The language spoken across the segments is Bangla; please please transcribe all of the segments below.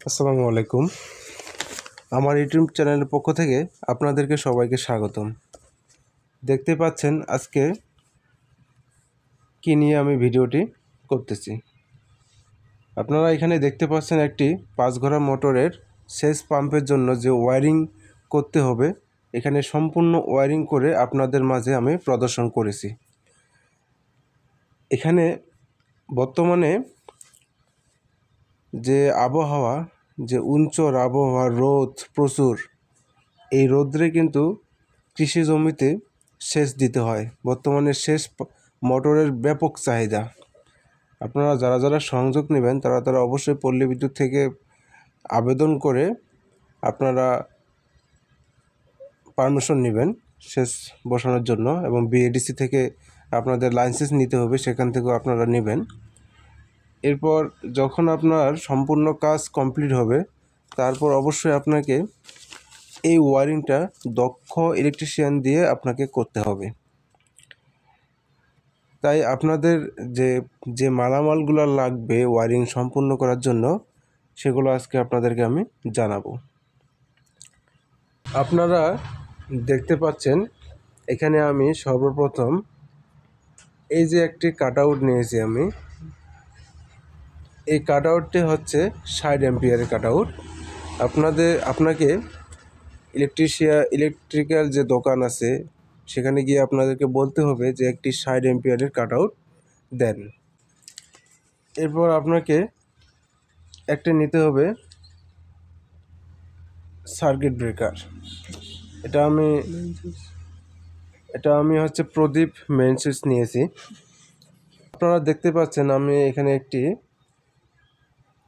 আসসালামু আলাইকুম। আমার ইউটিউব চ্যানেলের পক্ষ থেকে আপনাদেরকে সবাইকে স্বাগতম। দেখতে পাচ্ছেন আজকে কী নিয়ে আমি ভিডিওটি করতেছি। আপনারা এখানে দেখতে পাচ্ছেন একটি 5 ঘোড়া মোটরের সেচ পাম্পের জন্য যে ওয়্যারিং করতে হবে, এখানে সম্পূর্ণ ওয়্যারিং করে আপনাদের মাঝে আমি প্রদর্শন করেছি। এখানে বর্তমানে যে আবহাওয়া, যে উঞ্চর আবহাওয়া, রোদ প্রচুর, এই রোদ্রে কিন্তু কৃষি জমিতে সেচ দিতে হয়। বর্তমানে সেচ মোটরের ব্যাপক চাহিদা। আপনারা যারা সংযোগ নেবেন তারা অবশ্যই পল্লী বিদ্যুৎ থেকে আবেদন করে আপনারা পারমিশন নেবেন সেচ বসানোর জন্য, এবং বিএডিসি থেকে আপনাদের লাইসেন্স নিতে হবে, সেখান থেকেও আপনারা নেবেন। এরপর যখন আপনার সম্পূর্ণ কাজ কমপ্লিট হবে, তারপর অবশ্যই আপনাকে এই ওয়্যারিংটা দক্ষ ইলেকট্রিশিয়ান দিয়ে আপনাকে করতে হবে। তাই আপনাদের যে মালামালগুলো লাগবে ওয়্যারিং সম্পূর্ণ করার জন্য, সেগুলো আজকে আপনাদেরকে আমি জানাবো। আপনারা দেখতে পাচ্ছেন এখানে আমি সর্বপ্রথম এই যে একটি কাট আউট নিয়েছি আমি। এই কাট আউটটি হচ্ছে 60 অ্যাম্পিয়ারের কাট আউট। আপনাকে ইলেকট্রিক্যাল যে দোকান আছে সেখানে গিয়ে আপনাদেরকে বলতে হবে যে একটি 60 অ্যাম্পিয়ারের কাট আউট দেন। এরপর আপনাকে একটা নিতে হবে সার্কিট ব্রেকার। এটা আমি হচ্ছে প্রদীপ মেইন সুইচ নিয়েছি। আপনারা দেখতে পাচ্ছেন আমি এখানে একটি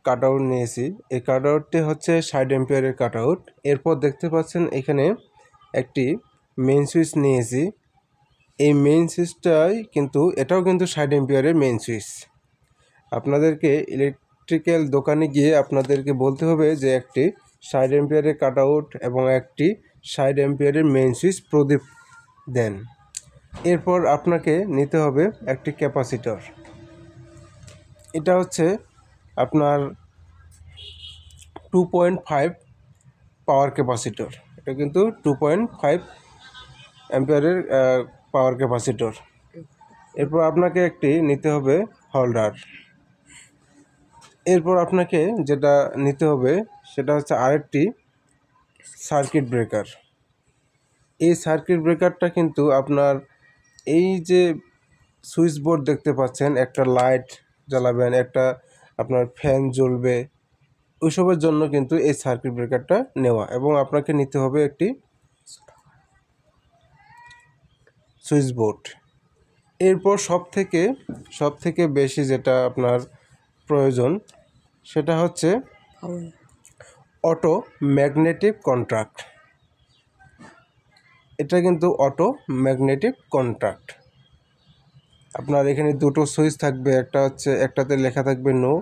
কাট আউট নিয়েছি। এই কাট আউটটি হচ্ছে 60 অ্যাম্পিয়ারের কাট আউট। এরপর দেখতে পাচ্ছেন এখানে একটি মেইন সুইচ নিয়েছি। এই মেইন সুইচটাই এটাও কিন্তু 60 অ্যাম্পিয়ারের মেইন সুইচ। আপনাদেরকে ইলেকট্রিক্যাল দোকানে গিয়ে আপনাদেরকে বলতে হবে যে একটি 60 অ্যাম্পিয়ারের কাট আউট এবং একটি 60 অ্যাম্পিয়ারের মেইন সুইচ প্রদীপ দেন। এরপর আপনাকে নিতে হবে একটি ক্যাপাসিটর। এটা হচ্ছে আপনার 2.5 পাওয়ার ক্যাপাসিটর। এটা কিন্তু 2.5 অ্যাম্পিয়ারের পাওয়ার ক্যাপাসিটর। এরপর আপনাকে একটি নিতে হবে হোল্ডার। এরপর আপনাকে যেটা নিতে হবে সেটা হচ্ছে আরেকটি সার্কিট ব্রেকার। এই সার্কিট ব্রেকারটা কিন্তু আপনার এই যে সুইচ বোর্ড দেখতে পাচ্ছেন, একটা লাইট জ্বালাবেন, একটা আপনার ফ্যান জ্বলবে, ওইসবের জন্য কিন্তু এই সার্কিট ব্রেকারটা নেওয়া। এবং আপনাকে নিতে হবে একটি সুইচ বোর্ড। এরপর সব থেকে বেশি যেটা আপনার প্রয়োজন সেটা হচ্ছে অটো ম্যাগনেটিক কন্ট্যাক্ট। এটা কিন্তু অটো ম্যাগনেটিক কন্ট্যাক্ট। আপনার এখানে দুটো সুইচ থাকবে, একটাতে লেখা থাকবে নো,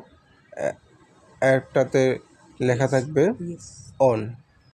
একটাতে লেখা থাকবে অন।